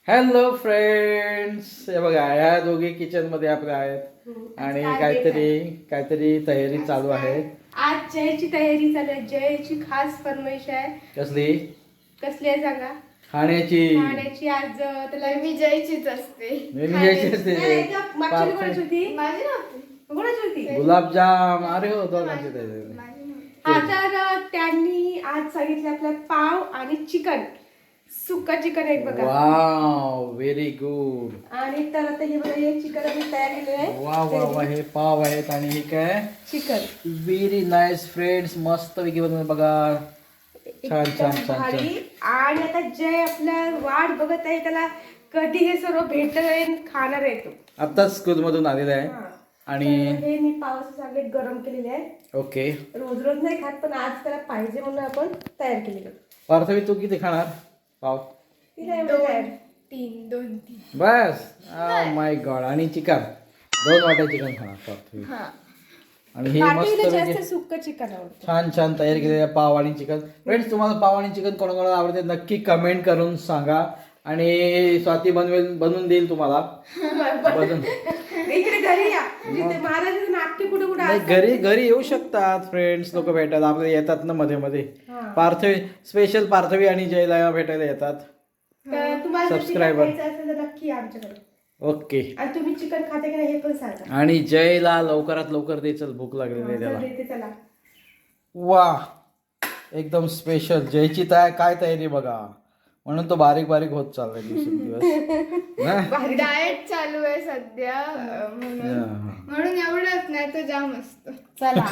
Hello friends, हे बघा ह्या दोघी किचन मध्ये आपले आहेत आणि काहीतरी तयारी चालू आहे. आज जयची तयारी चालू आहे. जयची खास फरमाईश आहे. कसली कसली आहे सांगा? खाण्याची. आज त्याला मी जयचीच असते. जयची असते. कोणाची होती? गुलाबजाम. अरे हो, दोघांची तयारी. हा, तर त्यांनी आज सांगितलं आपल्याला पाव आणि चिकन, सुक्का चिकन आहे बघा. Wow, very good. आणि तर आता हे बघा, हे चिकन आम्ही तयार केलेलं आहे. वा वा वा, हे पाव आहेत आणि हे काय चिकन. व्हेरी नाईस फ्रेंड्स, मस्त पैकी बनवलं बघा. छान छान छान भारी. छान. आणि आता जय आपला वाट बघत आहे, त्याला कधी हे सर्व भेटेल, खाणार आहे तो. आताच स्कूल मधून आलेला आहे. आणि हे मी पावाचे चांगले गरम केलेले आहे. ओके, रोज रोज नाही खात, पण आज त्याला पाहिजे म्हणून आपण तयार केलेलं. पार्थवी तू किती खाणार पाव? तीन. बस. माय गॉड. आणि चिकन 2 वाट्या चिकन खाणार पार्थवी. आणि हे मस्त जास्त सुक्क चिकन आवडतं. छान छान तयार केलेलं पाव आणि चिकन. फ्रेंड्स, तुम्हाला पाव आणि चिकन कोणाकोणाला आवडते नक्की कमेंट करून सांगा. आणि स्वाती बनवून देईल तुम्हाला. बनवून इकडे घरी या. महाराज नाट्य कुठे कुठे नाही, घरी येऊ शकतात फ्रेंड्स. लोक भेटायला आपल्याला येतात ना मध्ये मध्ये. पार्थवी स्पेशल, पार्थवी आणि जयला भेटायला येतात. तुम्हाला सबस्क्रायबर असेल तर नक्की या आमच्याकडे. ओके. आणि तुम्ही चिकन खाते की नाही हे पण सांगा. आणि जयला लवकरात लवकर दे, चल भूक लागलेली आहे त्याला. चला. वा, एकदम स्पेशल. जयची काय तयारी बघा. म्हणून तो बारीक बारीक होत चाललाय दिवसेंदिवस. डाएट चालू आहे सध्या, म्हणून एवढंच नाही तर जाम असतो. चला.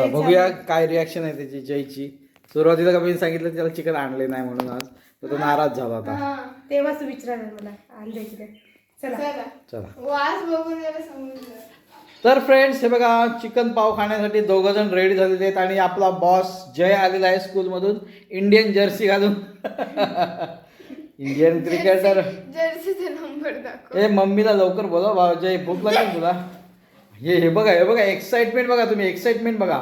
बघूया काय रिॲक्शन आहे त्याची जयची. सुरुवातीला का मी सांगितलं त्याला चिकन आणले नाही म्हणून आज, तर तो नाराज झाला होता. तेव्हाच विचारलं मला आणलंय की नाही. चला. चला. वास बघून जरा समजलं. तर फ्रेंड्स, हे बघा चिकन पाव खाण्यासाठी 2 जण रेडी झालेले आहेत. आणि आपला बॉस जय आलेला आहे स्कूलमधून इंडियन जर्सी घालून. Indian cricketer. जर्सीचा नंबर दाखव. ए, मम्मीला लवकर बोला भाऊ, जय भूक लागेल तुला. हे बघा एक्साइटमेंट बघा तुम्ही, एक्साइटमेंट बघा.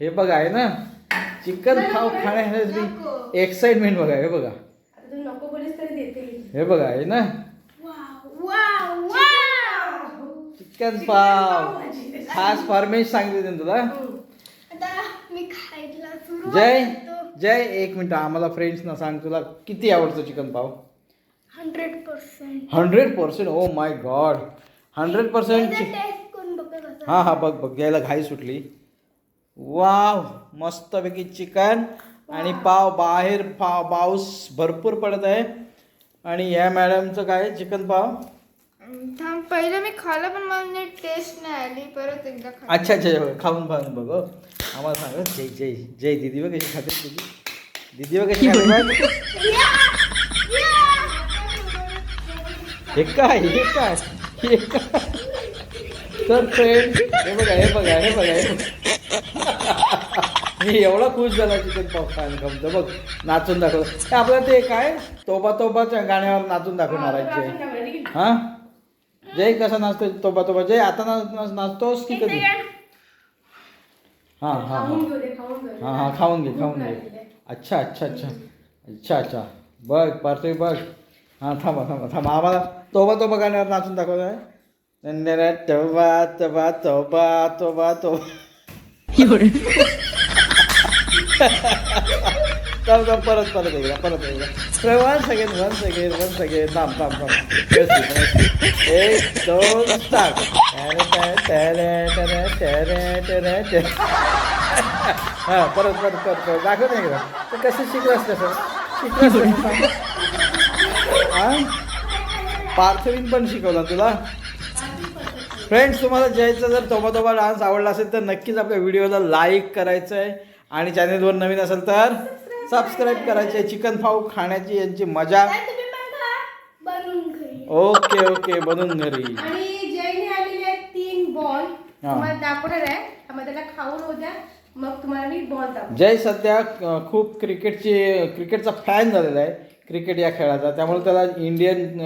हे बघा आहे ना, चिकन पाव खाण्यासाठी एक्साइटमेंट बघा. हे बघा, आता तू नको बोलीस तरी देते. हे बघा आहे ना, चिकन पाव. खास फॉर्मेट सांगितले तुला. आता मी खायला सुरू. जय 1 मिनिट, आम्हाला फ्रेंड्सना सांग, तुला किती आवडतं चिकन पाव? 100%. 100%. Oh my God, 100%. टेस्ट करून बघ. हा बघ, घ्यायला घाई सुटली. वाव, मस्तपैकी चिकन आणि पाव. बाहेर पाऊस भरपूर पडत आहे. आणि या मॅडमचं काय चिकन पाव. थांब, पहिलं मी खाल्लं पण मला टेस्ट नाही आली. परत एकदा खा. अच्छा, खाऊन बघ. आम्हाला सांग. जय दीदी बघ कशी खाते. दीदी बघ कशी खाते. हे काय. तर फ्रेंड, हे बघा. मी एवढा खुश झाला चिकन पाव खायला. बघ, नाचून दाखवलं. आपल्याला ते काय तोबाच्या गाण्यावर नाचून दाखवणार आहे. हा, जय कसा नाचतोय तोबा. जय आता नाचतोस की कधी? हा, खाऊन घे. अच्छा. बघ पार्थवी, बघ. हा, थांबा. आम्हाला तोबा गाण्यावर नाचून दाखवत आहे. तोबा. परत एकदा. One second. थांब. 1 2 स्टार्ट. हा, परत दाखव नाही का तू कसं शिकलास हा, पार्थवीन पण शिकवला तुला. फ्रेंड्स, तुम्हाला जयचा जर तोबा डान्स आवडला असेल तर नक्कीच आपल्या व्हिडिओला लाईक करायचं आहे. आणि चॅनेलवर नवीन असेल तर सबस्क्राईब करायचे. चिकन पाव खाण्याची यांची मजा. ओके, बनवून घरी. आणि जयने आलेले आहेत 3 बॉल. तुम्हाला दाखवणार आहे. त्याला खाऊन होत्या, मग तुम्हाला मी बॉल दाखव. जय सध्या खूप क्रिकेटचा फॅन झालेला आहे, क्रिकेट या खेळाचा. त्यामुळे त्याला इंडियन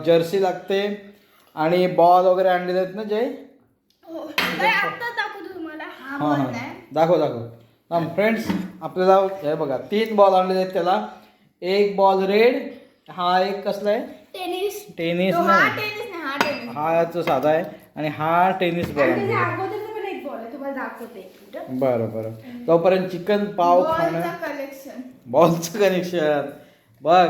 जर्सी लागते. आणि बॉल वगैरे आणलेले आहेत ना जय. दाखव. फ्रेंड्स, आपल्याला हे बघा 3 बॉल आणलेले आहेत त्याला. 1 बॉल रेड हा एक कसला आहे? टेनिस टेनिस हा नाही, टेनिस नाही हा टेनिस हा तो साधा आहे आणि हा टेनिस बॉल आणि आहे. त्याच्या अगोदरचा पण एक बॉल आहे, तुम्हाला दाखवते एक मिनिटं. बरं बरं. तोपर्यंत चिकन पाव खाणं. कलेक्शन बॉलचं कनेक्शन बघ.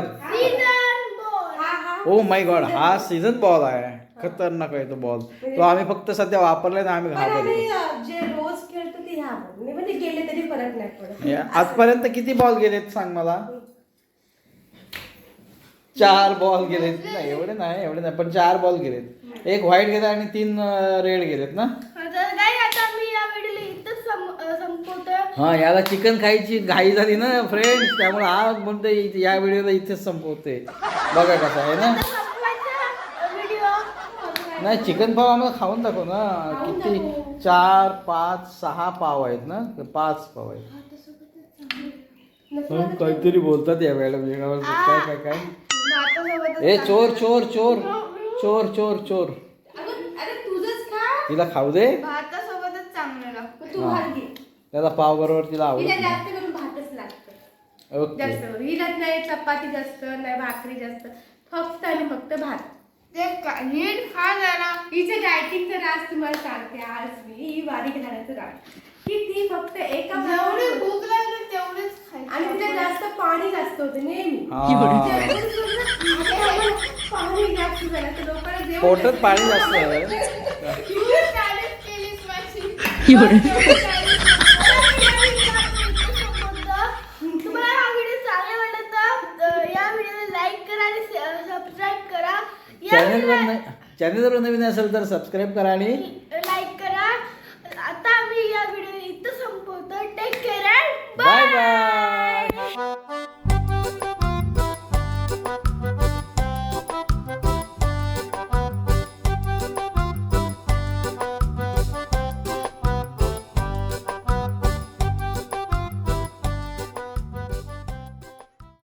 हा हा ओ माय गॉड, हा सीझन बॉल आहे. खतरनाक आहे तो बॉल. तो आम्ही फक्त सध्या वापरलाय ना, आम्ही पण आम्ही घाबरतो. जे रोज खेळतो ते ह्या बॉल म्हणजे गेले तरी फरक नाही पडत. या, आजपर्यंत किती बॉल गेलेत सांग मला? 4 बॉल गेलेत. नाही एवढे नाही पण 4 बॉल गेलेत. एक व्हाईट गेला आणि 3 रेड गेलेत ना. आता मी या व्हिडिओला इथंच संपवतोय. हा, याला चिकन खायची घाई झाली ना फ्रेंड्स, त्यामुळे हा म्हणते या व्हिडिओला इथेच संपवते. बघा कसं आहे ना. व्हिडिओ नाही, चिकन पाव आम्हाला खाऊन दाखव ना. किती 4 5 6 पाव आहेत ना, 5 पाव आहेत. काहीतरी बोलतात या मॅडम काय काय काय. ए चोर चोर चोर चोर चोर चोर. अरे तुझंच खा. तिला खाऊ दे. भातासोबतच चांगलं लागतं. मग तू भात घे. त्याला पाव बरोबर तिला हिला आवडत. जास्त करून भातच लागतं. ओके. जास्त हिला नाही चपाती जास्त नाही भाकरी जास्त, फक्त आणि फक्त भात. ते नीट खा जरा. हिचं डायटिंगचं राज तुम्हाला सांगते आज मी. ही बारीक राहण्याचं राज की ती फक्त एका जेवढी भाकरीवर- भूक लागेल तेवढेच आणि तिला खायचं. जास्त पाणी जास्त होतं नेहमी. हा. पाणी जास्त झालं तर लोकांना जेवण पोटात पाणी जास्त आहे. तू challenge केलीस माझी. तुम्हाला हा व्हिडिओ चांगला वाटला तर या व्हिडिओला लाईक करा आणि सबस्क्राईब करा. या चॅनलवर नवीन असेल तर सबस्क्राईब करा आणि